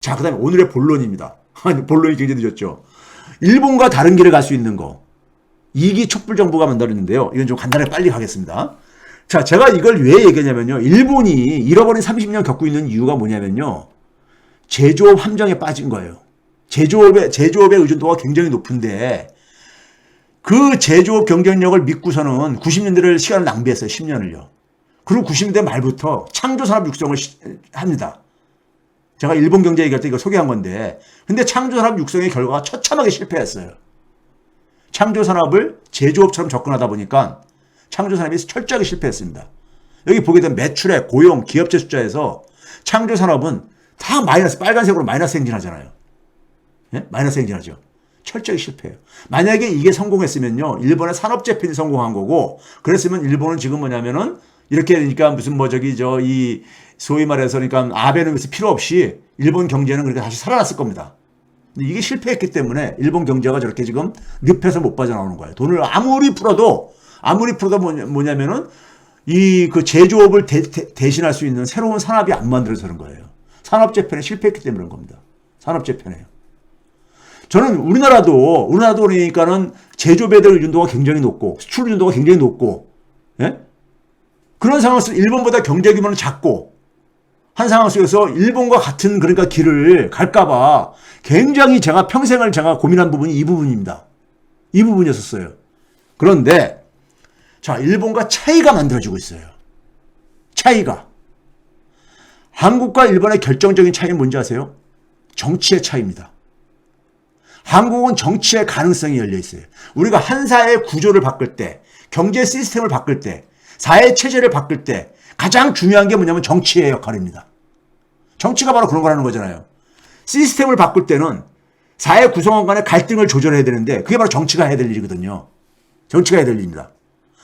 자, 그 다음에 오늘의 본론입니다. 본론이 굉장히 늦었죠. 일본과 다른 길을 갈 수 있는 거. 2기 촛불 정부가 만들었는데요. 이건 좀 간단하게 빨리 가겠습니다. 자, 제가 이걸 왜 얘기하냐면요. 일본이 잃어버린 30년 겪고 있는 이유가 뭐냐면요. 제조업 함정에 빠진 거예요. 제조업의 의존도가 굉장히 높은데 그 제조업 경쟁력을 믿고서는 90년대를 시간을 낭비했어요. 10년을요. 그리고 90년대 말부터 창조산업 육성을 합니다. 제가 일본 경제 얘기할 때 이거 소개한 건데 근데 창조산업 육성의 결과가 처참하게 실패했어요. 창조산업을 제조업처럼 접근하다 보니까 창조산업이 철저하게 실패했습니다. 여기 보게 되면 매출액, 고용, 기업체 숫자에서 창조산업은 다 마이너스, 빨간색으로 마이너스 행진하잖아요. 예? 마이너스 행진하죠. 철저하게 실패해요. 만약에 이게 성공했으면요, 일본의 산업재편이 성공한 거고, 그랬으면 일본은 지금 뭐냐면은, 이렇게 되니까 무슨 이 소위 말해서 그러니까 아베노믹스 필요 없이 일본 경제는 그렇게 다시 살아났을 겁니다. 근데 이게 실패했기 때문에 일본 경제가 저렇게 지금 늪에서 못 빠져나오는 거예요. 돈을 아무리 풀어도 뭐냐면은 이 그 제조업을 대신할 수 있는 새로운 산업이 안 만들어서 그런 거예요. 산업재편에 실패했기 때문에 그런 겁니다. 산업재편에요. 저는 우리나라도 그러니까는 제조업에 대한 의존도가 굉장히 높고 수출 의존도가 굉장히 높고, 예? 그런 상황 속에서 일본보다 경제 규모는 작고 한 상황 속에서 일본과 같은 그러니까 길을 갈까봐 굉장히 제가 평생을 고민한 부분이 이 부분입니다. 이 부분이었었어요. 그런데 자, 일본과 차이가 만들어지고 있어요. 차이가. 한국과 일본의 결정적인 차이는 뭔지 아세요? 정치의 차이입니다. 한국은 정치의 가능성이 열려 있어요. 우리가 한 사회의 구조를 바꿀 때, 경제 시스템을 바꿀 때, 사회 체제를 바꿀 때 가장 중요한 게 뭐냐면 정치의 역할입니다. 정치가 바로 그런 거라는 거잖아요. 시스템을 바꿀 때는 사회 구성원 간의 갈등을 조절해야 되는데 그게 바로 정치가 해야 될 일이거든요. 정치가 해야 될 일입니다.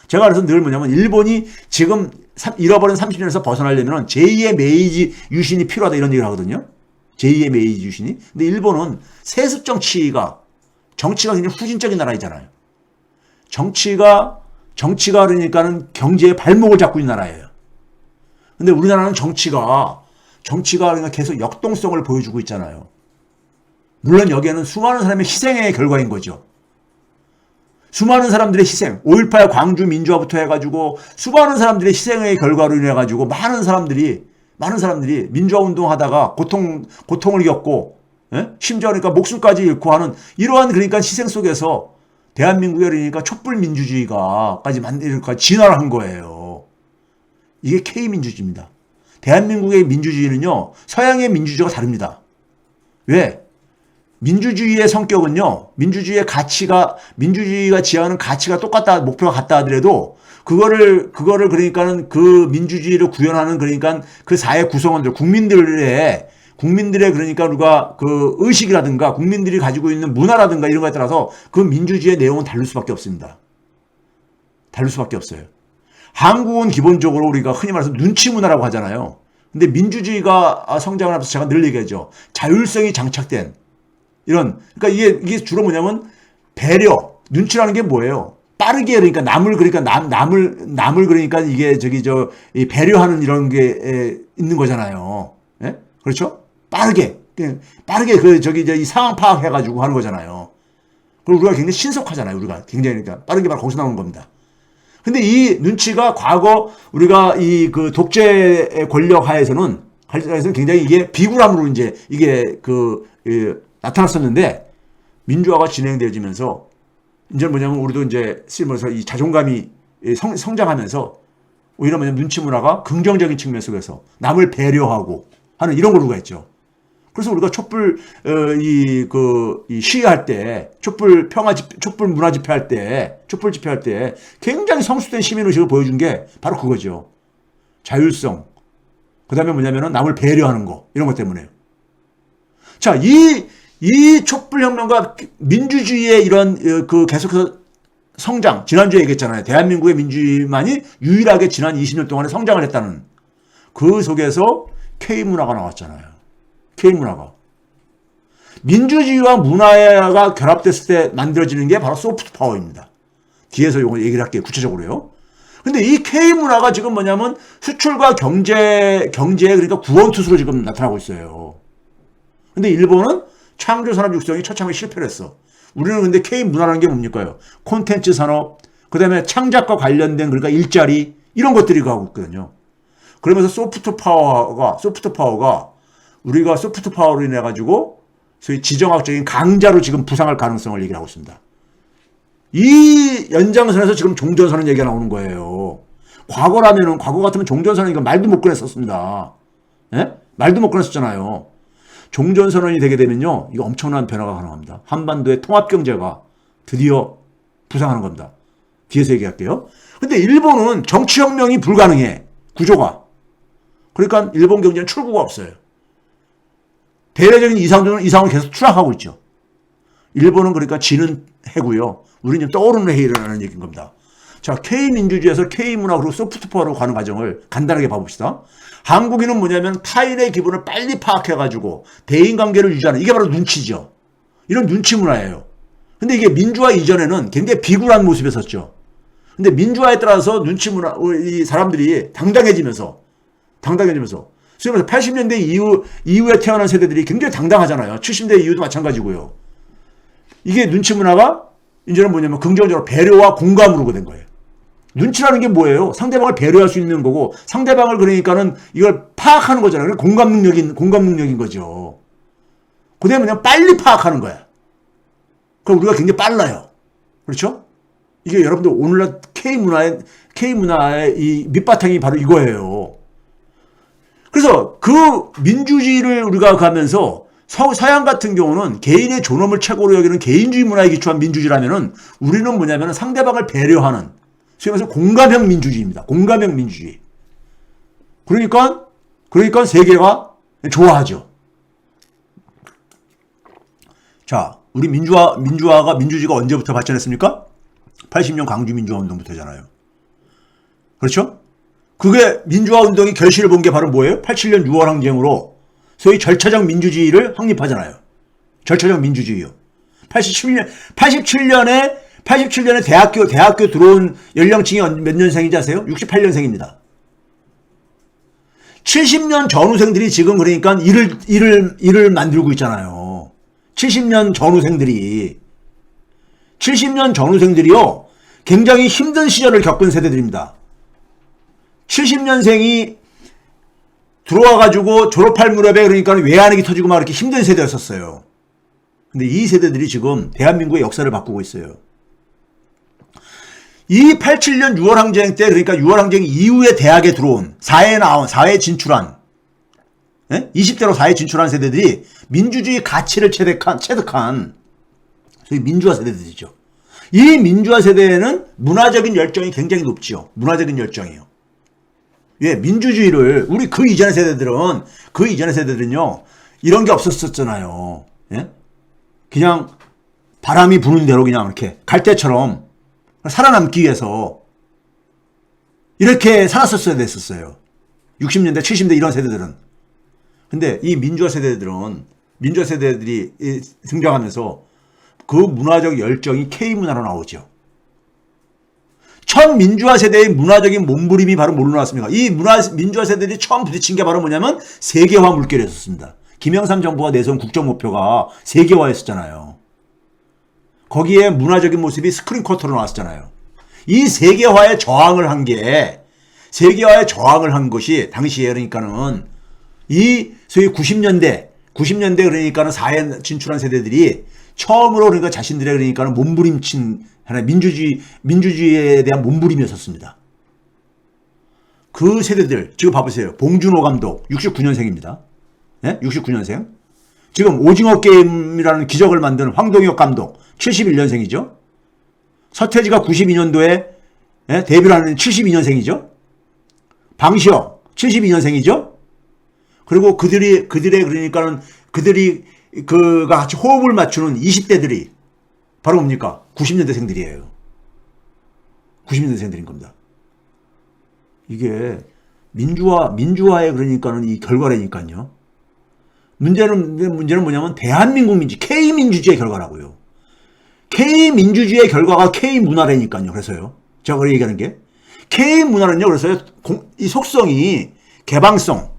제가 그래서 늘 뭐냐면 일본이 지금 잃어버린 30년에서 벗어나려면 제2의 메이지 유신이 필요하다 이런 얘기를 하거든요. 제2의 메이지 유신이. 근데 일본은 세습 정치가 굉장히 후진적인 나라이잖아요. 정치가 그러니까는 경제의 발목을 잡고 있는 나라예요. 근데 우리나라는 정치가 그러니까 계속 역동성을 보여주고 있잖아요. 물론 여기에는 수많은 사람의 희생의 결과인 거죠. 수많은 사람들의 희생, 5.18 광주 민주화부터 해가지고 수많은 사람들의 희생의 결과로 인해가지고 많은 사람들이 민주화 운동하다가 고통을 겪고, 예? 심지어 그러니까 목숨까지 잃고 하는 이러한 그러니까 희생 속에서 대한민국의 그러니까 촛불 민주주의가까지 진화를 한 거예요. 이게 K민주주의입니다. 대한민국의 민주주의는요, 서양의 민주주의가 다릅니다. 왜? 민주주의의 성격은요, 민주주의가 지향하는 가치가 똑같다, 목표가 같다 하더라도, 그거를 그러니까는 그 민주주의를 구현하는 그러니까 그 사회 구성원들, 국민들의 그러니까 우리가 그 의식이라든가 국민들이 가지고 있는 문화라든가 이런 거에 따라서 그 민주주의의 내용은 다를 수밖에 없습니다. 다를 수밖에 없어요. 한국은 기본적으로 우리가 흔히 말해서 눈치 문화라고 하잖아요. 근데 민주주의가 성장을 하면서 제가 늘 얘기하죠. 자율성이 장착된 그러니까 이게 주로 뭐냐면 배려, 눈치라는 게 뭐예요? 빠르게 그러니까 남을 그러니까 이게 이 배려하는 이런 게 있는 거잖아요. 예? 그렇죠? 빠르게 이 상황 파악해가지고 하는 거잖아요. 그리고 우리가 굉장히 신속하잖아요. 우리가 굉장히 그러니까 빠른 게 바로 거기서 나오는 겁니다. 근데 이 눈치가 과거 우리가 이 그 독재 권력 하에서는 굉장히 이게 비굴함으로 이게 나타났었는데 민주화가 진행되어지면서 이제 뭐냐면 우리도 이제 쓰면서 이 자존감이 성장하면서 오히려 뭐냐면 눈치 문화가 긍정적인 측면 속에서 남을 배려하고 하는 이런 걸로 했죠. 그래서 우리가 촛불 시위할 때, 촛불 문화 집회할 때 굉장히 성숙된 시민 의식을 보여준 게 바로 그거죠. 자율성. 그다음에 뭐냐면은 남을 배려하는 거 이런 것 때문에요. 자, 이 촛불혁명과 민주주의의 이런 계속해서 성장, 지난주에 얘기했잖아요. 대한민국의 민주주의만이 유일하게 지난 20년 동안에 성장을 했다는 그 속에서 K문화가 나왔잖아요. K문화가. 민주주의와 문화가 결합됐을 때 만들어지는 게 바로 소프트 파워입니다. 뒤에서 이거 얘기를 할게요. 구체적으로요. 근데 이 K문화가 지금 뭐냐면 수출과 경제의 그러니까 구원투수로 지금 나타나고 있어요. 근데 일본은 창조 산업 육성이 처참하게 실패를 했어. 우리는 근데 K 문화라는 게 뭡니까요? 콘텐츠 산업, 그 다음에 창작과 관련된 그러니까 일자리 이런 것들이 가고 있거든요. 그러면서 소프트 파워가 우리가 소프트 파워로 인해 가지고 소위 지정학적인 강자로 지금 부상할 가능성을 얘기하고 있습니다. 이 연장선에서 지금 종전선언 얘기가 나오는 거예요. 과거 같으면 종전선언 이거 말도 못 꺼냈었습니다. 예? 말도 못 꺼냈었잖아요. 종전선언이 되게 되면요, 이거 엄청난 변화가 가능합니다. 한반도의 통합경제가 드디어 부상하는 겁니다. 뒤에서 얘기할게요. 근데 일본은 정치혁명이 불가능해. 구조가. 그러니까 일본 경제는 출구가 없어요. 대외적인 이상은 계속 추락하고 있죠. 일본은 그러니까 지는 해고요. 우리는 지금 떠오르는 해에 일어나는 얘기인 겁니다. 자, K민주주의에서 K문화 그리고 소프트파워로 가는 과정을 간단하게 봐봅시다. 한국인은 뭐냐면 타인의 기분을 빨리 파악해가지고 대인관계를 유지하는 이게 바로 눈치죠. 이런 눈치 문화예요. 근데 이게 민주화 이전에는 굉장히 비굴한 모습에 섰죠. 근데 민주화에 따라서 눈치 문화, 이 사람들이 당당해지면서 소위 말해서 80년대 이후에 태어난 세대들이 굉장히 당당하잖아요. 70대 이후도 마찬가지고요. 이게 눈치 문화가 이제는 뭐냐면 긍정적으로 배려와 공감으로 된 거예요. 눈치라는 게 뭐예요? 상대방을 배려할 수 있는 거고 상대방을 그러니까는 이걸 파악하는 거잖아요. 공감 능력인 거죠. 그다음에 그냥 빨리 파악하는 거야. 그럼 우리가 굉장히 빨라요. 그렇죠? 이게 여러분들 오늘날 K문화의 이 밑바탕이 바로 이거예요. 그래서 그 민주주의를 우리가 가면서 서양 같은 경우는 개인의 존엄을 최고로 여기는 개인주의 문화에 기초한 민주주의라면은 우리는 뭐냐면 상대방을 배려하는 소위 말해서 공감형 민주주의입니다. 공감형 민주주의. 그러니까 세계가 좋아하죠. 자, 우리 민주주의가 언제부터 발전했습니까? 80년 광주민주화 운동부터잖아요. 그렇죠? 그게 민주화 운동이 결실을 본 게 바로 뭐예요? 87년 6월 항쟁으로 소위 절차적 민주주의를 확립하잖아요. 절차적 민주주의요. 87년에 대학교 들어온 연령층이 몇 년생인지 아세요? 68년생입니다. 70년 전후생들이 지금 그러니까 일을 만들고 있잖아요. 70년 전후생들이요. 굉장히 힘든 시절을 겪은 세대들입니다. 70년생이 들어와가지고 졸업할 무렵에 그러니까 외환위기 터지고 막 이렇게 힘든 세대였었어요. 근데 이 세대들이 지금 대한민국의 역사를 바꾸고 있어요. 이 87년 6월 항쟁 때 그러니까 6월 항쟁 이후에 대학에 들어온 사회에 진출한 20대로 사회에 진출한 세대들이 민주주의 가치를 체득한 소위 민주화 세대들이죠. 이 민주화 세대에는 문화적인 열정이 굉장히 높죠. 문화적인 열정이요. 예, 민주주의를 우리 그 이전의 세대들은요 이런 게 없었잖아요. 예? 그냥 바람이 부는 대로 그냥 이렇게 갈대처럼 살아남기 위해서 이렇게 살았었어야 됐었어요. 60년대, 70년대 이런 세대들은. 근데 이 민주화 세대들이 등장하면서 그 문화적 열정이 K문화로 나오죠. 첫 민주화 세대의 문화적인 몸부림이 바로 뭘로 나왔습니까? 이 민주화 세대들이 처음 부딪힌 게 바로 뭐냐면 세계화 물결이었습니다. 김영삼 정부가 내세운 국정목표가 세계화였었잖아요. 거기에 문화적인 모습이 스크린 쿼터로 나왔었잖아요. 이 세계화에 저항을 한 것이 당시에 그러니까는 이 소위 90년대 그러니까는 사회에 진출한 세대들이 처음으로 그러니까 자신들의 그러니까는 몸부림친 하나의 민주주의에 대한 몸부림이었었습니다. 그 세대들 지금 봐보세요. 봉준호 감독 69년생입니다. 네? 69년생. 지금 오징어 게임이라는 기적을 만든 황동혁 감독 71년생이죠. 서태지가 92년도에 데뷔를 하는 72년생이죠. 방시혁 72년생이죠. 그리고 그들의 그러니까는 그들이 같이 호흡을 맞추는 20대들이 바로 뭡니까? 90년대생들이에요. 90년대생들인 겁니다. 이게 민주화의 그러니까는 이 결과라니까요. 문제는 뭐냐면 대한민국 K민주주의의 결과라고요. K민주주의의 결과가 K문화라니까요. 그래서요. 제가 그렇게 얘기하는 게 K문화는요. 그래서 이 속성이 개방성.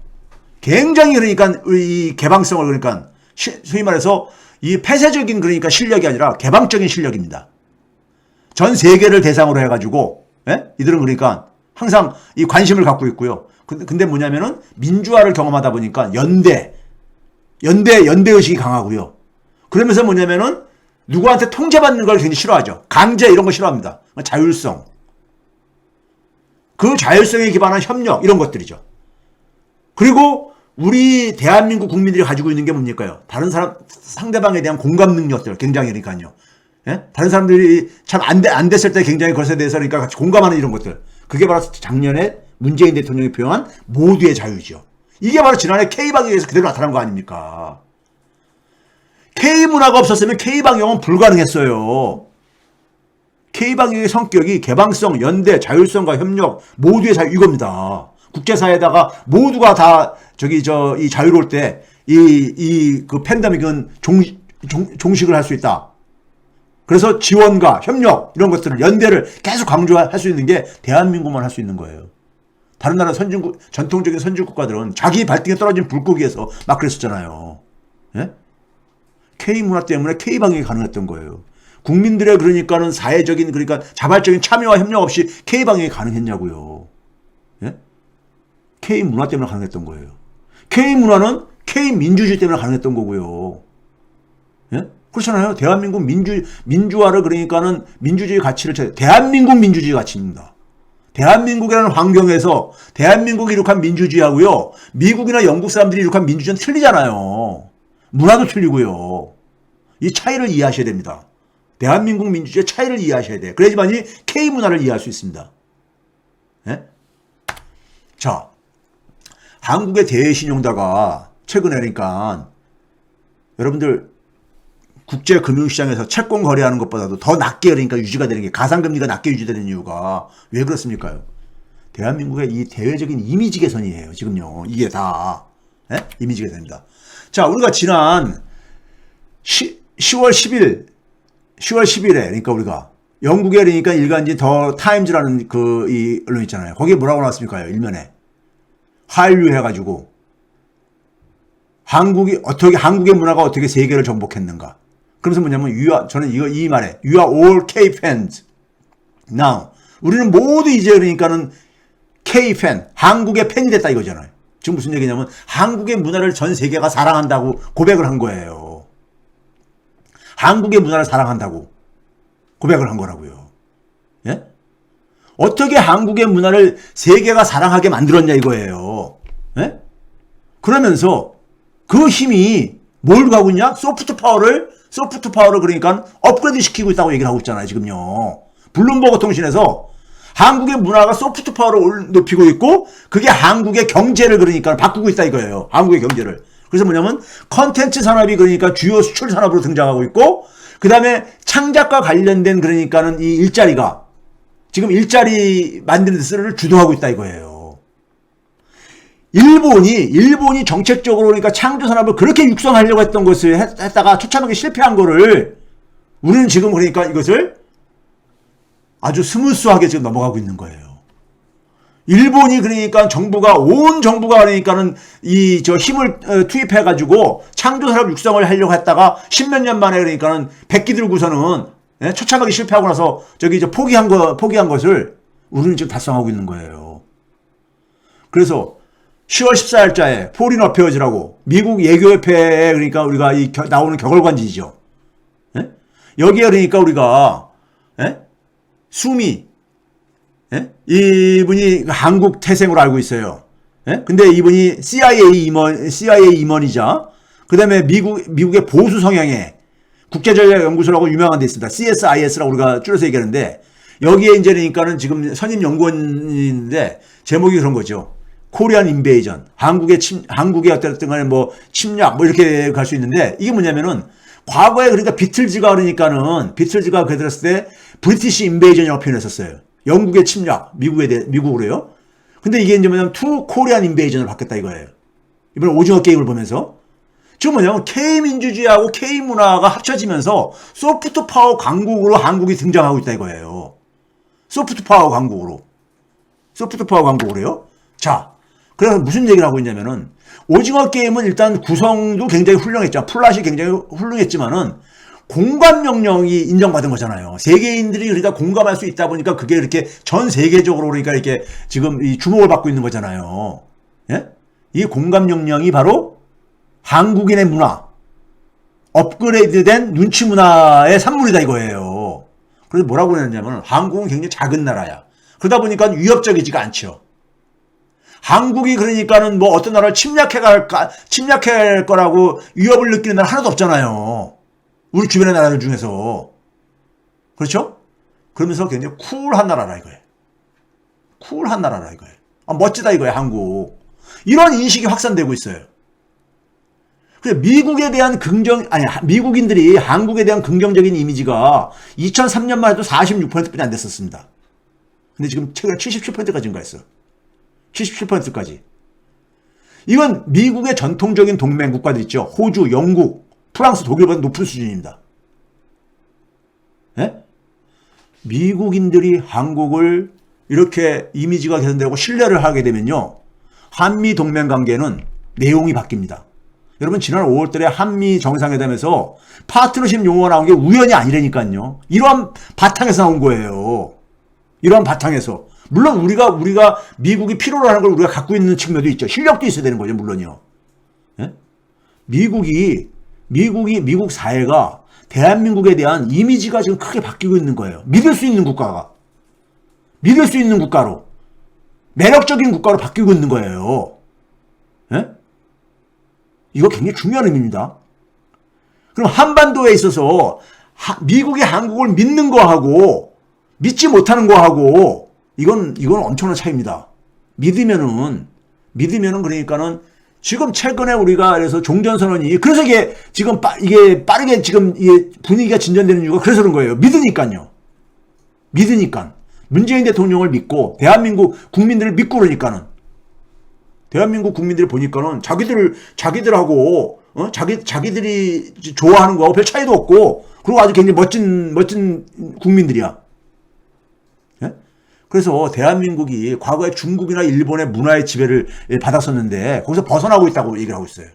굉장히 그러니까 이 개방성을 그러니까 소위 말해서 이 폐쇄적인 그러니까 실력이 아니라 개방적인 실력입니다. 전 세계를 대상으로 해가지고, 예? 이들은 그러니까 항상 이 관심을 갖고 있고요. 근데 뭐냐면은 민주화를 경험하다 보니까 연대 의식이 강하고요. 그러면서 뭐냐면은 누구한테 통제받는 걸 굉장히 싫어하죠. 강제 이런 거 싫어합니다. 자율성. 그 자율성에 기반한 협력 이런 것들이죠. 그리고 우리 대한민국 국민들이 가지고 있는 게 뭡니까요? 다른 사람 상대방에 대한 공감 능력들 굉장히 그러니까요. 예? 다른 사람들이 참 안 됐을 때 굉장히 그것에 대해서 그러니까 같이 공감하는 이런 것들. 그게 바로 작년에 문재인 대통령이 표현한 모두의 자유죠. 이게 바로 지난해 K방역에서 그대로 나타난 거 아닙니까? K문화가 없었으면 K방역은 불가능했어요. K방역의 성격이 개방성, 연대, 자율성과 협력, 모두의 자유 이겁니다. 국제사회에다가 모두가 다 이 자유로울 때 그 팬데믹은 종식을 할 수 있다. 그래서 지원과 협력 이런 것들을 연대를 계속 강조할 수 있는 게 대한민국만 할 수 있는 거예요. 다른 나라 전통적인 선진 국가들은 자기 발등에 떨어진 불고기에서 막 그랬었잖아요. 예? K문화 때문에 K방역이 가능했던 거예요. 국민들의 그러니까는 사회적인 그러니까 자발적인 참여와 협력 없이 K방역이 가능했냐고요. 예? K문화 때문에 가능했던 거예요. K문화는 K민주주의 때문에 가능했던 거고요. 예? 그렇잖아요. 대한민국 민주화를 그러니까는 민주주의 가치를 대한민국 민주주의 가치입니다. 대한민국이라는 환경에서 대한민국이 이룩한 민주주의하고요. 미국이나 영국 사람들이 이룩한 민주주의는 틀리잖아요. 문화도 틀리고요. 이 차이를 이해하셔야 됩니다. 대한민국 민주주의의 차이를 이해하셔야 돼요. 그래야지만이 K문화를 이해할 수 있습니다. 예? 자, 한국의 대신용다가 최근에 그러니까 여러분들 국제금융시장에서 채권 거래하는 것보다도 더 낮게 그러니까 유지가 되는 게 가상금리가 낮게 유지되는 이유가 왜 그렇습니까? 대한민국의 이 대외적인 이미지 개선이에요. 지금요. 이게 다 예? 이미지 개선입니다. 자, 우리가 지난 10월 10일에 그러니까 우리가 영국의 그러니까 일간지 더 타임즈라는 이 언론 있잖아요. 거기에 뭐라고 나왔습니까? 일면에 한류 해가지고 한국의 문화가 어떻게 세계를 정복했는가. 그러면서 뭐냐면 저는 이 말에 You are all K-fans now. 우리는 모두 이제 그러니까는 K-fan, 한국의 팬이 됐다 이거잖아요. 지금 무슨 얘기냐면 한국의 문화를 전 세계가 사랑한다고 고백을 한 거예요. 한국의 문화를 사랑한다고 고백을 한 거라고요. 예? 어떻게 한국의 문화를 세계가 사랑하게 만들었냐 이거예요. 예? 그러면서 그 힘이 뭘 가고 있냐? 소프트 파워를 그러니까 업그레이드 시키고 있다고 얘기를 하고 있잖아요, 지금요. 블룸버그 통신에서 한국의 문화가 소프트 파워를 높이고 있고, 그게 한국의 경제를 그러니까 바꾸고 있다 이거예요. 한국의 경제를. 그래서 뭐냐면, 컨텐츠 산업이 그러니까 주요 수출 산업으로 등장하고 있고, 그 다음에 창작과 관련된 그러니까는 이 일자리가, 지금 일자리 만드는 데를 주도하고 있다 이거예요. 일본이 정책적으로 그러니까 창조 산업을 그렇게 육성하려고 했던 것을 했다가 처참하게 실패한 거를 우리는 지금 그러니까 이것을 아주 스무스하게 지금 넘어가고 있는 거예요. 일본이 그러니까 온 정부가 그러니까는 힘을 투입해가지고 창조 산업 육성을 하려고 했다가 십몇 년 만에 그러니까는 백기 들고서는 처참하게 실패하고 나서 포기한 것을 우리는 지금 달성하고 있는 거예요. 그래서 10월 14일자에 포린 어페어즈라고 미국 예교협회에 그러니까 우리가 나오는 격월관지죠. 예? 여기에 그러니까 우리가 수미 이분이 한국 태생으로 알고 있어요. 근데 이분이 CIA 임원이자 그다음에 미국의 보수 성향의 국제전략연구소라고 유명한 데 있습니다. CSIS라고 우리가 줄여서 얘기하는데 여기에 이제 그러니까는 지금 선임 연구원인데 제목이 그런 거죠. 코리안 인베이전, 한국의 어떤 간에 침략 이렇게 갈 수 있는데 이게 뭐냐면은 과거에 그러니까 비틀즈가 그랬을 때 브리티시 인베이전이라고 표현했었어요. 영국의 침략, 미국으로요. 근데 이게 이제 뭐냐면 투 코리안 인베이전으로 바뀌었다 이거예요. 이번에 오징어 게임을 보면서 지금 뭐냐면 K민주주의하고 K문화가 합쳐지면서 소프트 파워 강국으로 한국이 등장하고 있다 이거예요. 소프트 파워 강국으로요. 자, 그래서 무슨 얘기를 하고 있냐면은 오징어 게임은 일단 구성도 굉장히 훌륭했죠. 플롯이 굉장히 훌륭했지만은 공감 명령이 인정받은 거잖아요. 세계인들이 그러니까 공감할 수 있다 보니까 그게 이렇게 전 세계적으로 그러니까 이렇게 지금 이 주목을 받고 있는 거잖아요. 예? 이 공감 명령이 바로 한국인의 문화, 업그레이드된 눈치 문화의 산물이다 이거예요. 그래서 뭐라고 했냐면 한국은 굉장히 작은 나라야. 그러다 보니까 위협적이지가 않죠. 한국이 그러니까는 뭐 어떤 나라를 침략할 거라고 위협을 느끼는 나라 하나도 없잖아요. 우리 주변의 나라들 중에서. 그렇죠? 그러면서 굉장히 쿨한 나라라 이거예요. 쿨한 나라라 이거예요. 아, 멋지다 이거예요, 한국. 이런 인식이 확산되고 있어요. 미국에 대한 미국인들이 한국에 대한 긍정적인 이미지가 2003년만 해도 46%뿐이 안 됐었습니다. 근데 지금 최근에 77%까지 증가했어. 77%까지. 이건 미국의 전통적인 동맹 국가들 있죠. 호주, 영국, 프랑스, 독일보다 높은 수준입니다. 예? 미국인들이 한국을 이렇게 이미지가 개선되고 신뢰를 하게 되면요. 한미 동맹 관계는 내용이 바뀝니다. 여러분 지난 5월달에 한미 정상회담에서 파트너십 용어가 나온 게 우연이 아니라니까요. 이러한 바탕에서 나온 거예요. 이러한 바탕에서. 물론 우리가 미국이 필요로 하는 걸 우리가 갖고 있는 측면도 있죠. 실력도 있어야 되는 거죠. 물론요. 예? 미국 사회가 대한민국에 대한 이미지가 지금 크게 바뀌고 있는 거예요. 믿을 수 있는 국가로 매력적인 국가로 바뀌고 있는 거예요. 예? 이거 굉장히 중요한 의미입니다. 그럼 한반도에 있어서 미국이 한국을 믿는 거하고 믿지 못하는 거하고 이건 엄청난 차이입니다. 믿으면은 그러니까는 지금 최근에 우리가 그래서 종전선언이 그래서 이게 지금 이게 빠르게 지금 이게 분위기가 진전되는 이유가 그래서 그런 거예요. 믿으니까 문재인 대통령을 믿고 대한민국 국민들을 믿고 그러니까는 대한민국 국민들이 보니까는 자기들하고 자기들이 좋아하는 거하고 별 차이도 없고 그리고 아주 굉장히 멋진 국민들이야. 예? 그래서 대한민국이 과거에 중국이나 일본의 문화의 지배를 받았었는데 거기서 벗어나고 있다고 얘기를 하고 있어요.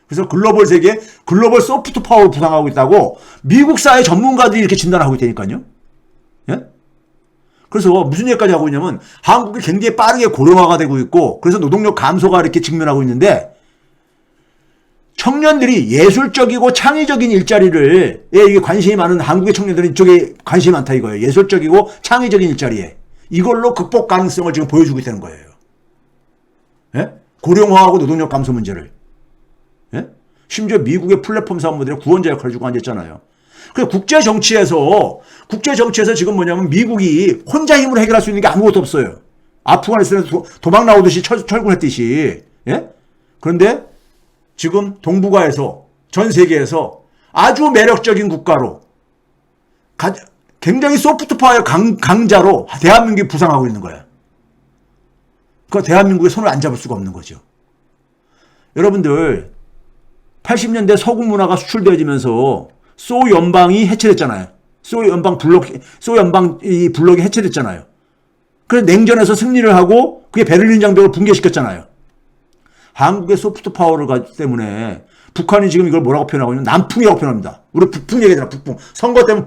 그래서 글로벌 세계, 글로벌 소프트 파워를 부상하고 있다고 미국 사회 전문가들이 이렇게 진단하고 있다니까요. 예? 그래서 무슨 얘기까지 하고 있냐면 한국이 굉장히 빠르게 고령화가 되고 있고 그래서 노동력 감소가 이렇게 직면하고 있는데 청년들이 예술적이고 창의적인 일자리를 이게 관심이 많은 한국의 청년들은 이쪽에 관심이 많다 이거예요. 예술적이고 창의적인 일자리에 이걸로 극복 가능성을 지금 보여주고 있다는 거예요. 예? 고령화하고 노동력 감소 문제를. 예? 심지어 미국의 플랫폼 사업 모델에 구원자 역할을 주고 앉았잖아요. 그 국제 정치에서 지금 뭐냐면 미국이 혼자 힘으로 해결할 수 있는 게 아무것도 없어요. 아프가니스탄에서 도망 나오듯이 철군했듯이. 예? 그런데 지금 동북아에서 전 세계에서 아주 매력적인 국가로 굉장히 소프트 파워의 강자로 대한민국이 부상하고 있는 거야. 그 대한민국의 손을 안 잡을 수가 없는 거죠. 여러분들 80년대 서구 문화가 수출되어지면서 소 연방이 해체됐잖아요. 소 연방 이 블록이 해체됐잖아요. 그래서 냉전에서 승리를 하고 그게 베를린 장벽을 붕괴시켰잖아요. 한국의 소프트 파워를 때문에 북한이 지금 이걸 뭐라고 표현하고 있냐면 남풍이라고 표현합니다. 우리 북풍 얘기잖아, 북풍. 선거 때문에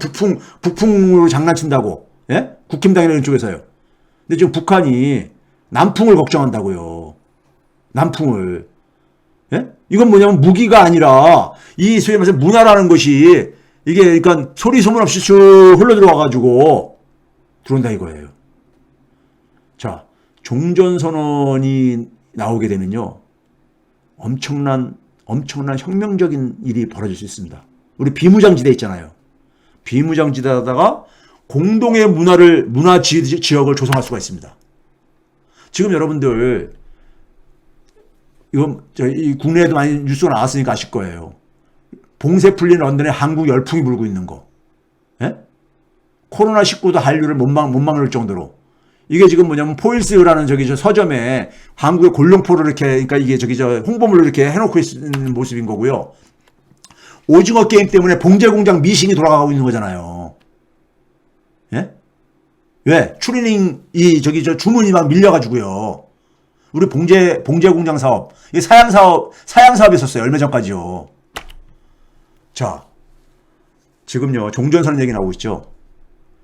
북풍으로 장난친다고. 예? 국힘당이나 이런 쪽에서요. 근데 지금 북한이 남풍을 걱정한다고요. 남풍을. 예? 이건 뭐냐면 무기가 아니라 이 소위 말해서 문화라는 것이 이게 그러니까 소리 소문 없이 쭉 흘러 들어와가지고 들어온다 이거예요. 자, 종전선언이 나오게 되면요. 엄청난 혁명적인 일이 벌어질 수 있습니다. 우리 비무장지대 있잖아요. 비무장지대에다가 공동의 문화 지역을 조성할 수가 있습니다. 지금 여러분들 이건 이 국내에도 많이 뉴스가 나왔으니까 아실 거예요. 봉쇄 풀린 런던에 한국 열풍이 불고 있는 거. 예? 코로나19도 한류를 못 막을 정도로. 이게 지금 뭐냐면 포일스라는 저 서점에 한국의 골룡포를 이렇게 그러니까 이게 홍보물로 이렇게 해놓고 있는 모습인 거고요. 오징어 게임 때문에 봉제 공장 미싱이 돌아가고 있는 거잖아요. 예? 왜? 추리닝 주문이 막 밀려가지고요. 우리 봉제 공장 사업, 이 사양 사업이 있었어요. 얼마 전까지요. 자, 지금요, 종전선언 얘기 나오고 있죠.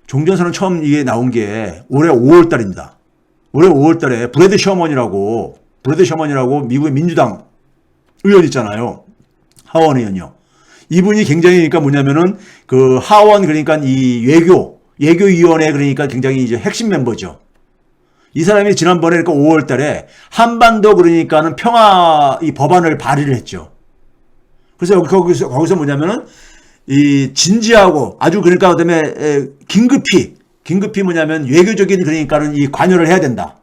종전선언 처음 이게 나온 게 올해 5월 달입니다. 올해 5월 달에 브래드 셔먼이라고 미국의 민주당 의원 있잖아요. 하원 의원이요. 이분이 굉장히 그러니까 뭐냐면은 그 하원 그러니까 이 외교위원회 그러니까 굉장히 이제 핵심 멤버죠. 이 사람이 지난번에 그러니까 5월 달에 한반도 그러니까는 평화 이 법안을 발의를 했죠. 그래서 거기서 뭐냐면은 이 진지하고 아주 그러니까 그다음에 긴급히 뭐냐면 외교적인 그러니까는 이 관여를 해야 된다.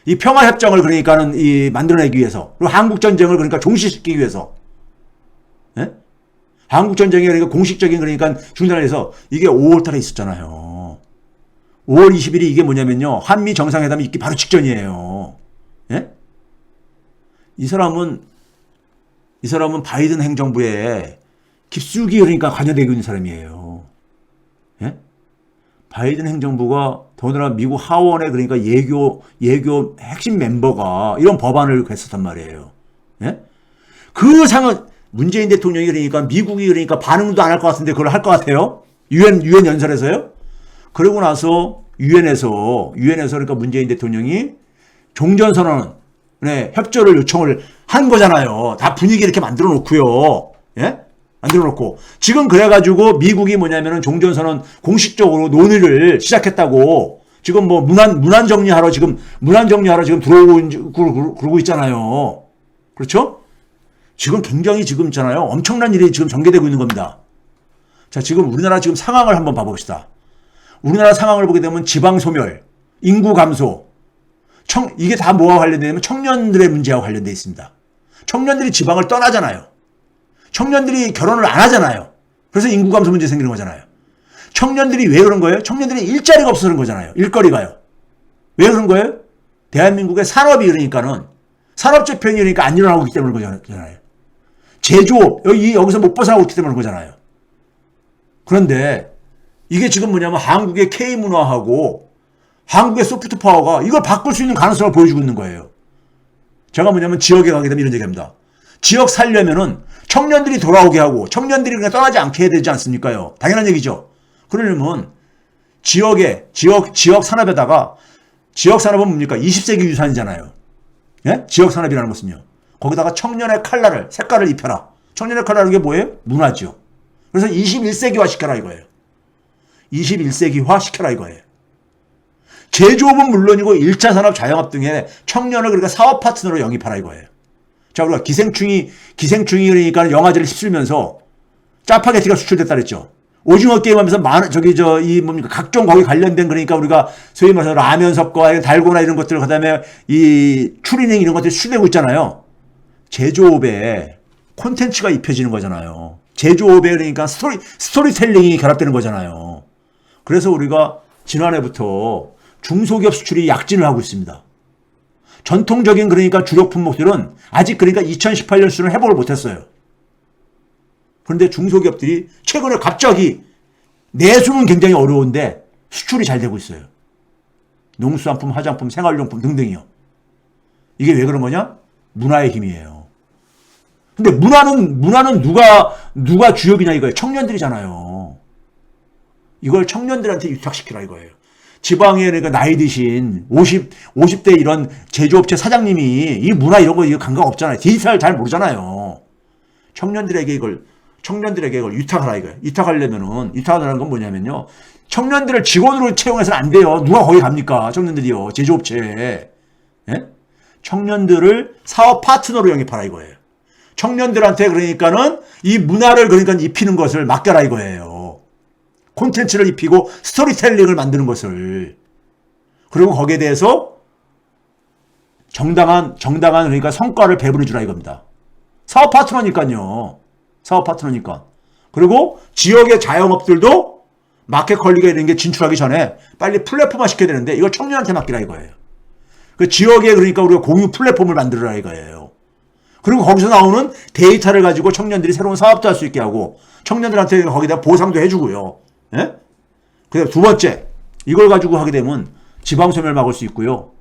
이 평화 협정을 그러니까는 이 만들어내기 위해서 그리고 한국 전쟁을 그러니까 종식시키기 위해서. 예? 한국 전쟁이 그러니까 공식적인 그러니까 중단을 해서 이게 5월 달에 있었잖아요. 5월 20일이 이게 뭐냐면요. 한미 정상회담이 있기 바로 직전이에요. 예? 이 사람은 바이든 행정부에 깊숙이 그러니까 관여되고 있는 사람이에요. 예? 바이든 행정부가 더군다나 미국 하원의 그러니까 예교 핵심 멤버가 이런 법안을 했었단 말이에요. 예? 그 상은 문재인 대통령이 그러니까 미국이 그러니까 반응도 안 할 것 같은데 그걸 할 것 같아요? 유엔 연설에서요? 그러고 나서 유엔에서 그러니까 문재인 대통령이 종전선언에 협조를 요청을 한 거잖아요. 다 분위기 이렇게 만들어 놓고요. 예? 만들어 놓고. 지금 그래가지고 미국이 뭐냐면은 종전선언 공식적으로 논의를 시작했다고 지금 뭐 문안 정리하러 지금 그러고 있잖아요. 그렇죠? 지금 굉장히 지금 있잖아요. 엄청난 일이 지금 전개되고 있는 겁니다. 자, 지금 우리나라 지금 상황을 한번 봐봅시다. 우리나라 상황을 보게 되면 지방 소멸, 인구 감소, 이게 다 뭐와 관련되냐면 청년들의 문제와 관련되어 있습니다. 청년들이 지방을 떠나잖아요. 청년들이 결혼을 안 하잖아요. 그래서 인구 감소 문제 생기는 거잖아요. 청년들이 왜 그런 거예요? 청년들이 일자리가 없어서 그런 거잖아요. 일거리가요. 왜 그런 거예요? 대한민국의 산업이 그러니까는 산업 재편이 그러니까 안 일어나고 있기 때문에 그러잖아요. 제조업 여기서 못 벗어나고 있기 때문에 그러잖아요. 그런데 이게 지금 뭐냐면 한국의 K문화하고 한국의 소프트파워가 이걸 바꿀 수 있는 가능성을 보여주고 있는 거예요. 제가 뭐냐면 지역에 가게 되면 이런 얘기합니다. 지역 살려면은 청년들이 돌아오게 하고 청년들이 그냥 떠나지 않게 해야 되지 않습니까요? 당연한 얘기죠. 그러려면 지역 산업에다가 지역 산업은 뭡니까? 20세기 유산이잖아요. 예? 지역 산업이라는 것은요. 거기다가 청년의 색깔을 입혀라. 청년의 칼라는 게 뭐예요? 문화죠. 그래서 21세기화 시켜라 이거예요. 21세기화 시켜라 이거예요. 제조업은 물론이고 1차 산업, 자영업 등의 청년을 그러니까 사업 파트너로 영입하라 이거예요. 자, 우리가 기생충이 그러니까 영화제를 휩쓸면서 짜파게티가 수출됐다 그랬죠. 오징어 게임 하면서 각종 거기 관련된 그러니까 우리가 소위 말해서 라면 섭과 달고나 이런 것들, 그 다음에 이 추리닝 이런 것들이 수출되고 있잖아요. 제조업에 콘텐츠가 입혀지는 거잖아요. 제조업에 그러니까 스토리텔링이 결합되는 거잖아요. 그래서 우리가 지난해부터 중소기업 수출이 약진을 하고 있습니다. 전통적인 그러니까 주력 품목들은 아직 그러니까 2018년 수준을 회복을 못했어요. 그런데 중소기업들이 최근에 갑자기 내수는 굉장히 어려운데 수출이 잘 되고 있어요. 농수산품, 화장품, 생활용품 등등이요. 이게 왜 그런 거냐? 문화의 힘이에요. 근데 문화는 누가 주역이냐 이거예요. 청년들이잖아요. 이걸 청년들한테 유탁시키라 이거예요. 지방에 그러니까 나이 드신 50대 이런 제조업체 사장님이 이 문화 이런 거 감각 없잖아요. 디지털 잘 모르잖아요. 청년들에게 이걸 유탁하라 이거예요. 유탁하려는 건 뭐냐면요. 청년들을 직원으로 채용해서는 안 돼요. 누가 거기 갑니까? 청년들이요. 제조업체에. 예? 청년들을 사업 파트너로 영입하라 이거예요. 청년들한테 그러니까는 이 문화를 그러니까 입히는 것을 맡겨라 이거예요. 콘텐츠를 입히고 스토리텔링을 만드는 것을. 그리고 거기에 대해서 정당한 그러니까 성과를 배분해 주라 이겁니다. 사업 파트너니까요. 사업 파트너니까. 그리고 지역의 자영업들도 마켓 관리가 이런 게 진출하기 전에 빨리 플랫폼화 시켜야 되는데 이걸 청년한테 맡기라 이거예요. 그 지역에 그러니까 우리가 공유 플랫폼을 만들어라 이거예요. 그리고 거기서 나오는 데이터를 가지고 청년들이 새로운 사업도 할 수 있게 하고 청년들한테 거기다 보상도 해주고요. 예? 그다음 두 번째, 이걸 가지고 하게 되면 지방소멸 막을 수 있고요.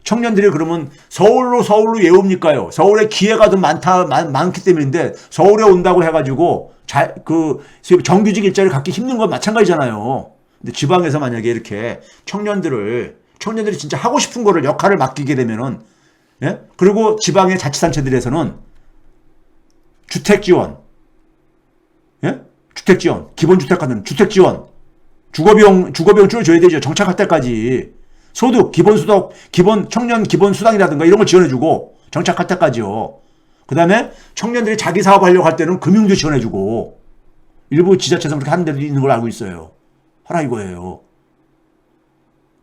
청년들이 그러면 서울로 왜 옵니까요? 서울에 기회가 더 많기 때문인데 서울에 온다고 해가지고 정규직 일자리를 갖기 힘든 건 마찬가지잖아요. 근데 지방에서 만약에 이렇게 청년들이 진짜 하고 싶은 거를 역할을 맡기게 되면은, 예? 그리고 지방의 자치단체들에서는 주택 지원, 예? 주택 지원, 기본주택 같은 주택 지원, 주거비용 줄여줘야 되죠. 정착할 때까지. 소득, 청년 기본수당이라든가 이런 걸 지원해주고, 정착할 때까지요. 그 다음에 청년들이 자기 사업하려고 할 때는 금융도 지원해주고, 일부 지자체에서 그렇게 하는 데도 있는 걸 알고 있어요. 하라 이거예요.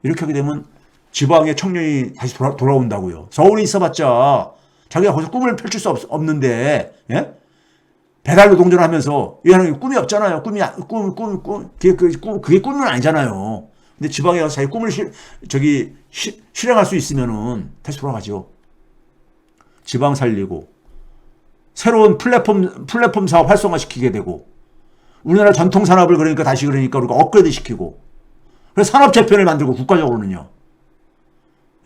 이렇게 하게 되면 지방의 청년이 다시 돌아온다고요. 서울에 있어봤자 자기가 거기서 꿈을 펼칠 수 없는데, 예? 배달 노동자를 하면서 얘는 꿈이 없잖아요. 그게 꿈은 아니잖아요. 근데 지방에 가서 자기 꿈을 실행할 수 있으면은 다시 돌아가죠. 지방 살리고 새로운 플랫폼 사업 활성화시키게 되고, 우리나라 전통 산업을 다시 우리가 업그레이드 시키고, 그래서 산업 재편을 만들고, 국가적으로는요.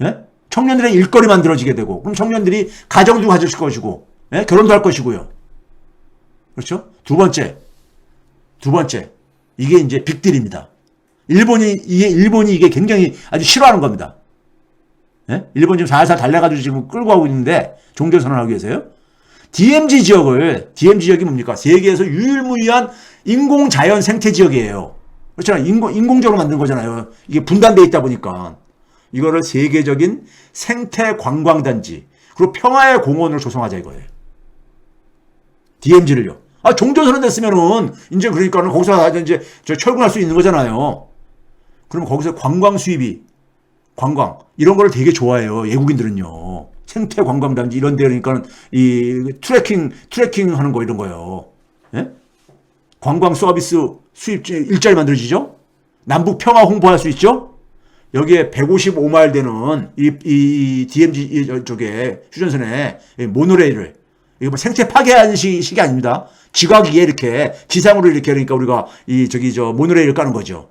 예? 청년들의 일거리 만들어지게 되고, 그럼 청년들이 가정도 가질 것이고, 예? 결혼도 할 것이고요. 그렇죠? 두 번째. 이게 이제 빅딜입니다. 일본이 이게 굉장히 아주 싫어하는 겁니다. 예? 일본이 지금 살살 달래가지고 지금 끌고 가고 있는데, 종전선언을 하기 위해서요. DMZ 지역이 뭡니까? 세계에서 유일무이한 인공자연 생태 지역이에요. 그렇잖아요. 인공적으로 만든 거잖아요. 이게 분단되어 있다 보니까. 이거를 세계적인 생태 관광단지, 그리고 평화의 공원으로 조성하자 이거예요. DMZ를요. 종전선언 됐으면은, 이제 그러니까는 거기서 이제 철군할 수 있는 거잖아요. 그러면 거기서 관광 이런 거를 되게 좋아해요. 외국인들은요. 생태 관광단지 이런 데 그러니까 이 트레킹 하는 거 이런 거요. 예? 관광 서비스 수입 일자리 만들어지죠. 남북 평화 홍보할 수 있죠. 여기에 155마일 되는 이 DMZ 쪽에 휴전선에 모노레일을, 이거 뭐 생태 파괴하는 식이 아닙니다. 지각 위에 이렇게 지상으로 이렇게 그러니까 우리가 모노레일을 까는 거죠.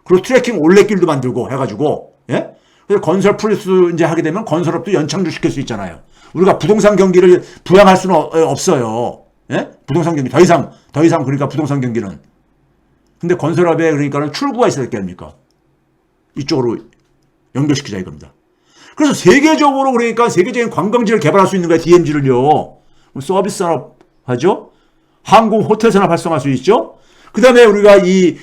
그리고 트레킹 올레길도 만들고 해가지고, 예? 그래서 건설 플러스 이제 하게 되면 건설업도 연착륙 시킬 수 있잖아요. 우리가 부동산 경기를 부양할 수는 없어요. 예? 부동산 경기 더 이상 그러니까 부동산 경기는. 근데 건설업에 그러니까는 출구가 있어야 될 게 아닙니까? 이쪽으로 연결시키자 이겁니다. 그래서 세계적인 관광지를 개발할 수 있는 거야, DMZ를요. 서비스 산업 하죠? 항공 호텔 산업 활성화할 수 있죠? 그 다음에 우리가 소위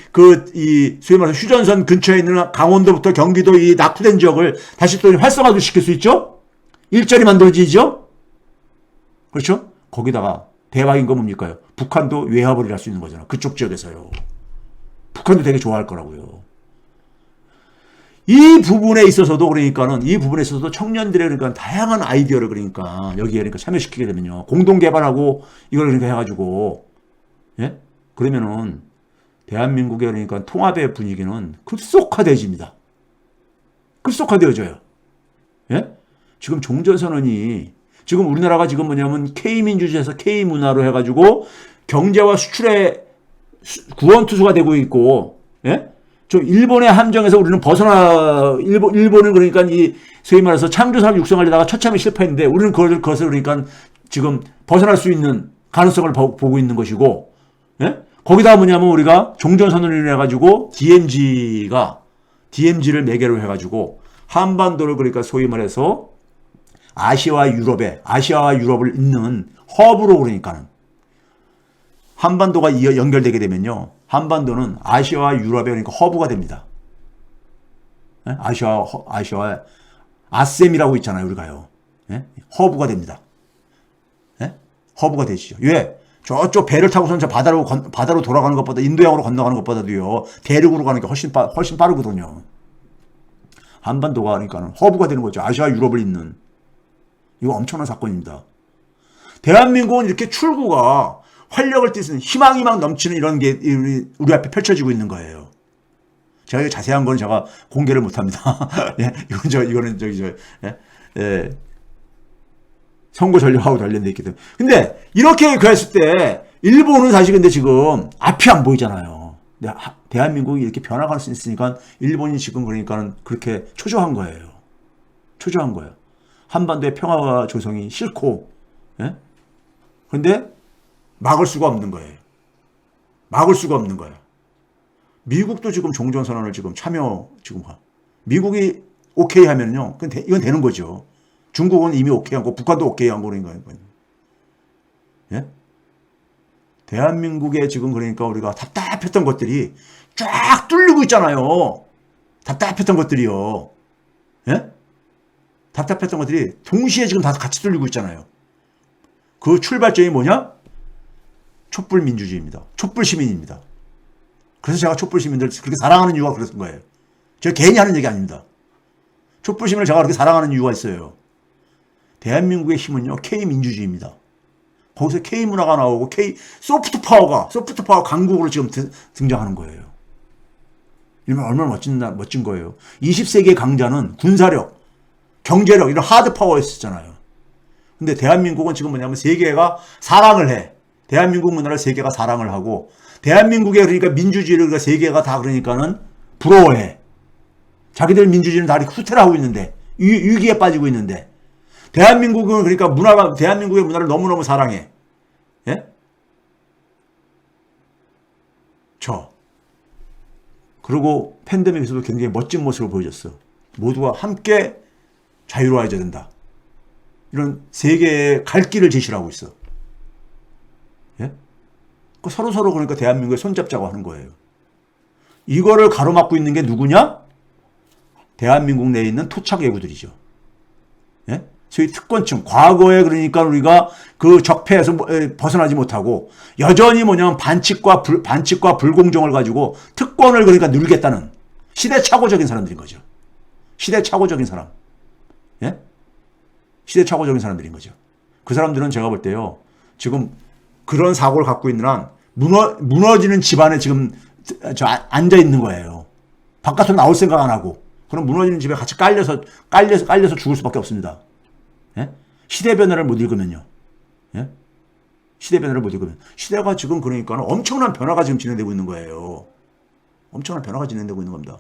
말해서 휴전선 근처에 있는 강원도부터 경기도 이 낙후된 지역을 다시 또 활성화도 시킬 수 있죠? 일자리 만들어지죠? 그렇죠? 거기다가 대박인 건 뭡니까요? 북한도 외화벌이를 할 수 있는 거잖아. 그쪽 지역에서요. 북한도 되게 좋아할 거라고요. 이 부분에 있어서도 청년들의 다양한 아이디어를 여기에 참여시키게 되면요. 공동 개발하고 이걸 해가지고, 예? 그러면은 대한민국의 통합의 분위기는 급속화되어집니다. 급속화되어져요. 예? 지금 종전선언이 지금 우리나라가 지금 뭐냐면 K민주주의에서 K문화로 해가지고 경제와 수출의 구원투수가 되고 있고, 예? 좀 일본의 함정에서 우리는 일본은 소위 말해서 창조산업 육성하려다가 처참히 실패했는데 우리는 그것을 지금 벗어날 수 있는 가능성을 보고 있는 것이고, 예? 거기다가 뭐냐면 우리가 종전선언을 해가지고 DMZ를 매개로 해가지고 한반도를 소위 말해서 아시아와 유럽을 잇는 허브로 한반도가 연결되게 되면요. 한반도는 아시아와 유럽의 허브가 됩니다. 예? 아시아와 아셈이라고 있잖아요, 우리가요. 예? 허브가 됩니다. 예? 허브가 되시죠. 왜? 저쪽 배를 타고선 바다로 돌아가는 것보다 인도양으로 건너가는 것보다도요. 대륙으로 가는 게 훨씬 빠르거든요. 한반도가 허브가 되는 거죠. 아시아와 유럽을 잇는. 이거 엄청난 사건입니다. 대한민국은 이렇게 출구가 활력을 띠는 희망이 막 넘치는 이런 게 우리 앞에 펼쳐지고 있는 거예요. 제가 자세한 거는 제가 공개를 못 합니다. 예, 이거는 예, 선거 전략하고 관련돼 있기 때문에. 근데 이렇게 했을 때 일본은 사실 근데 지금 앞이 안 보이잖아요. 근데 대한민국이 이렇게 변화갈 수 있으니까 일본이 지금 그렇게 초조한 거예요. 초조한 거예요. 한반도의 평화와 조성이 싫고, 예? 그런데 막을 수가 없는 거예요. 막을 수가 없는 거예요. 미국도 지금 종전선언을 지금 지금 미국이 오케이 하면요, 이건 되는 거죠. 중국은 이미 오케이 한 거, 북한도 오케이 한 거는 거예요. 예? 대한민국에 지금 그러니까 우리가 답답했던 것들이 쫙 뚫리고 있잖아요. 답답했던 것들이요. 예? 답답했던 것들이 동시에 지금 다 같이 뚫리고 있잖아요. 그 출발점이 뭐냐? 촛불 민주주의입니다. 촛불 시민입니다. 그래서 제가 촛불 시민들 그렇게 사랑하는 이유가 그런 거예요. 제가 괜히 하는 얘기 아닙니다. 촛불 시민을 제가 그렇게 사랑하는 이유가 있어요. 대한민국의 힘은요, K민주주의입니다. 거기서 K문화가 나오고 소프트 파워 강국으로 지금 등장하는 거예요. 이러면 얼마나 멋진 거예요. 20세기의 강자는 군사력, 경제력, 이런 하드 파워였었잖아요. 근데 대한민국은 지금 뭐냐면 세계가 사랑을 해. 대한민국 문화를 세계가 사랑을 하고, 대한민국의 그러니까 민주주의를 세계가 다 그러니까는 부러워해. 자기들 민주주의는 다 이렇게 후퇴를 하고 있는데, 위기에 빠지고 있는데, 대한민국은 그러니까 대한민국의 문화를 너무너무 사랑해. 예? 그리고 팬데믹에서도 굉장히 멋진 모습을 보여줬어. 모두가 함께 자유로워져야 된다. 이런 세계의 갈 길을 제시를 하고 있어. 예? 서로 그러니까 대한민국에 손잡자고 하는 거예요. 이거를 가로막고 있는 게 누구냐? 대한민국 내에 있는 토착 외구들이죠. 예? 소위 특권층, 과거에 그러니까 우리가 그 적폐에서 벗어나지 못하고 여전히 뭐냐면 반칙과 불공정을 가지고 특권을 그러니까 누리겠다는 시대착오적인 사람들인 거죠. 시대착오적인 사람. 예? 시대착오적인 사람들인 거죠. 그 사람들은 제가 볼 때요, 지금 그런 사고를 갖고 있는 한 무너지는 집안에 지금 앉아 있는 거예요. 바깥으로 나올 생각 안 하고. 그럼 무너지는 집에 같이 깔려서 죽을 수밖에 없습니다. 예? 시대 변화를 못 읽으면요. 예? 시대 변화를 못 읽으면. 시대가 지금 그러니까 엄청난 변화가 지금 진행되고 있는 거예요. 엄청난 변화가 진행되고 있는 겁니다.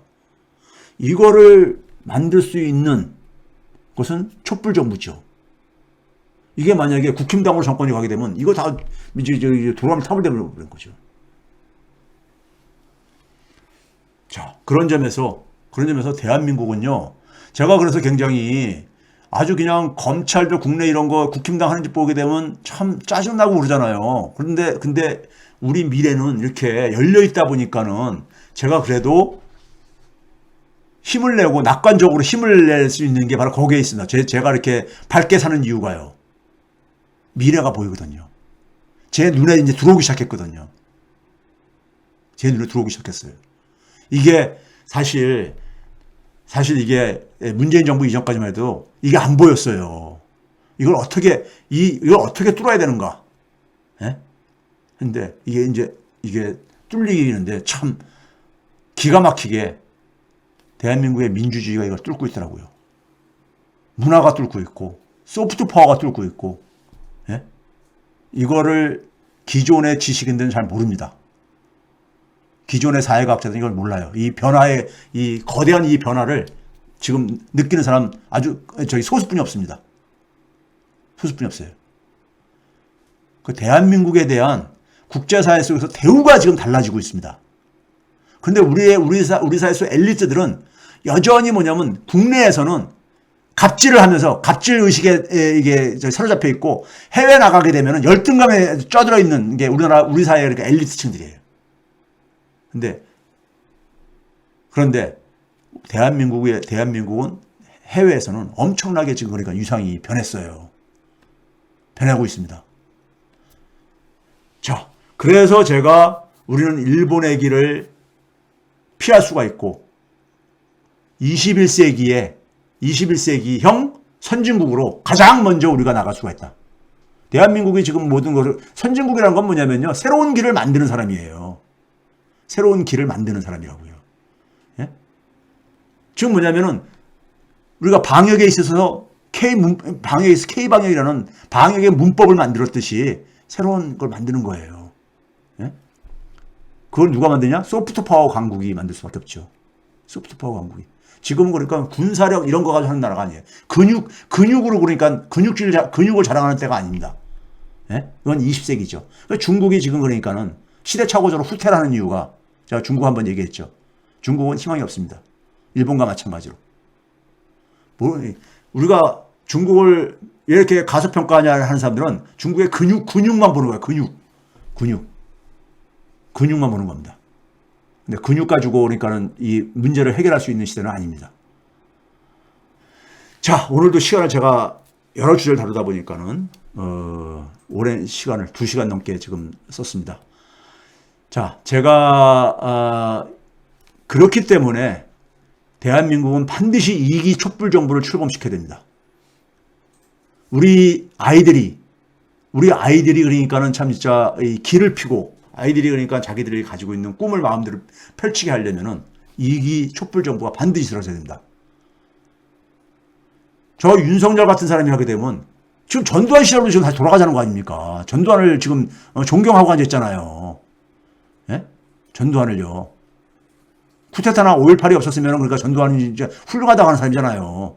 이거를 만들 수 있는 것은 촛불 정부죠. 이게 만약에 국힘당으로 정권이 가게 되면 이거 다 이제 도라미 탑을 되버리는 거죠. 자, 그런 점에서 대한민국은요, 제가 그래서 굉장히 아주 그냥 검찰도 국내 이런 거 국힘당 하는 짓 보게 되면 참 짜증나고 그러잖아요. 근데 우리 미래는 이렇게 열려 있다 보니까는 제가 그래도 힘을 내고 낙관적으로 힘을 낼 수 있는 게 바로 거기에 있습니다. 제가 이렇게 밝게 사는 이유가요. 미래가 보이거든요. 제 눈에 이제 들어오기 시작했거든요. 제 눈에 들어오기 시작했어요. 이게 사실 이게 문재인 정부 이전까지만 해도 이게 안 보였어요. 이걸 어떻게 뚫어야 되는가? 예? 근데 이게 뚫리는데 참 기가 막히게 대한민국의 민주주의가 이걸 뚫고 있더라고요. 문화가 뚫고 있고, 소프트 파워가 뚫고 있고, 예? 이거를 기존의 지식인들은 잘 모릅니다. 기존의 사회과학자들은 이걸 몰라요. 이 거대한 이 변화를 지금 느끼는 사람 소수뿐이 없습니다. 소수뿐이 없어요. 그 대한민국에 대한 국제사회 속에서 대우가 지금 달라지고 있습니다. 그런데 우리 사회 속 엘리트들은 여전히 뭐냐면 국내에서는 갑질을 하면서 갑질 의식에 이게 사로잡혀 있고, 해외 나가게 되면은 열등감에 쪄들어 있는 게 우리 사회의 그러니까 엘리트층들이에요. 그런데 대한민국은 해외에서는 엄청나게 지금 그러니까 유상이 변했어요. 변하고 있습니다. 자, 그래서 우리는 일본의 길을 피할 수가 있고 21세기형 선진국으로 가장 먼저 우리가 나갈 수가 있다. 대한민국이 지금 모든 것을, 선진국이라는 건 뭐냐면요, 새로운 길을 만드는 사람이에요. 새로운 길을 만드는 사람이라고요. 예? 지금 뭐냐면은 우리가 방역에 있어서 K방역이라는 방역의 문법을 만들었듯이 새로운 걸 만드는 거예요. 예? 그걸 누가 만드냐? 소프트 파워 강국이 만들 수밖에 없죠. 소프트파워 강국이. 지금은 그러니까 군사력 이런 거 가지고 하는 나라가 아니에요. 근육으로 그러니까 근육을 자랑하는 때가 아닙니다. 예? 이건 20세기죠. 중국이 지금 그러니까는 시대착오적으로 후퇴라는 이유가 제가 중국 한번 얘기했죠. 중국은 희망이 없습니다. 일본과 마찬가지로. 우리가 중국을 이렇게 가소평가하냐 하는 사람들은 중국의 근육만 보는 거예요. 근육만 보는 겁니다. 근데 근육 가지고 그러니까는 이 문제를 해결할 수 있는 시대는 아닙니다. 자, 오늘도 시간을 제가 여러 주제를 다루다 보니까는 오랜 시간을 2시간 넘게 지금 썼습니다. 자, 제가 그렇기 때문에 대한민국은 반드시 2기 촛불 정부를 출범시켜야 됩니다. 우리 아이들이 그러니까는 참 진짜 이 길을 피고 아이들이 그러니까 자기들이 가지고 있는 꿈을 마음대로 펼치게 하려면은 2기 촛불 정부가 반드시 들어서야 됩니다. 저 윤석열 같은 사람이 하게 되면 지금 전두환 시절로 지금 다시 돌아가자는 거 아닙니까? 전두환을 지금 존경하고 앉아있잖아요. 예? 전두환을요. 쿠데타나 5.18이 없었으면 그러니까 전두환이 이제 훌륭하다고 하는 사람이잖아요.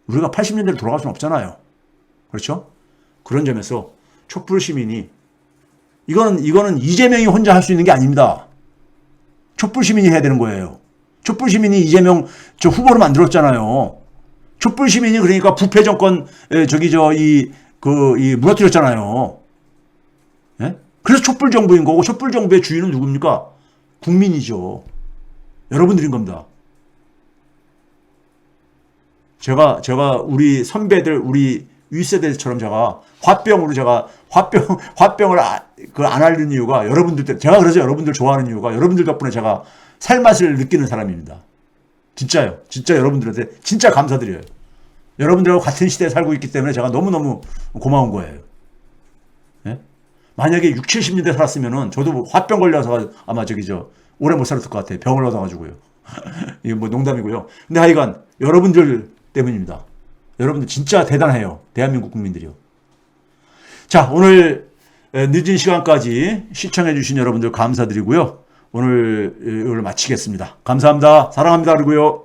우리가 80년대로 돌아갈 수는 없잖아요. 그렇죠? 그런 점에서 촛불 시민이 이거는 이재명이 혼자 할 수 있는 게 아닙니다. 촛불 시민이 해야 되는 거예요. 촛불 시민이 이재명 저 후보로 만들었잖아요. 촛불 시민이 그러니까 부패 정권 무너뜨렸잖아요. 예? 그래서 촛불 정부인 거고 촛불 정부의 주인은 누굽니까? 국민이죠. 여러분들인 겁니다. 제가 우리 선배들 우리 윗세대처럼 제가 화병을 안 하려는 이유가 여러분들 때 제가 그래서 여러분들 좋아하는 이유가 여러분들 덕분에 제가 살맛을 느끼는 사람입니다. 진짜요. 진짜 여러분들한테 진짜 감사드려요. 여러분들하고 같은 시대에 살고 있기 때문에 제가 너무너무 고마운 거예요. 예? 만약에 60, 70년대 살았으면은 저도 화병 걸려서 아마 오래 못 살았을 것 같아요. 병을 얻어가지고요. 이게 뭐 농담이고요. 근데 하여간 여러분들 때문입니다. 여러분들 진짜 대단해요. 대한민국 국민들이요. 자, 오늘 늦은 시간까지 시청해주신 여러분들 감사드리고요. 오늘 이걸 마치겠습니다. 감사합니다. 사랑합니다. 그리고요.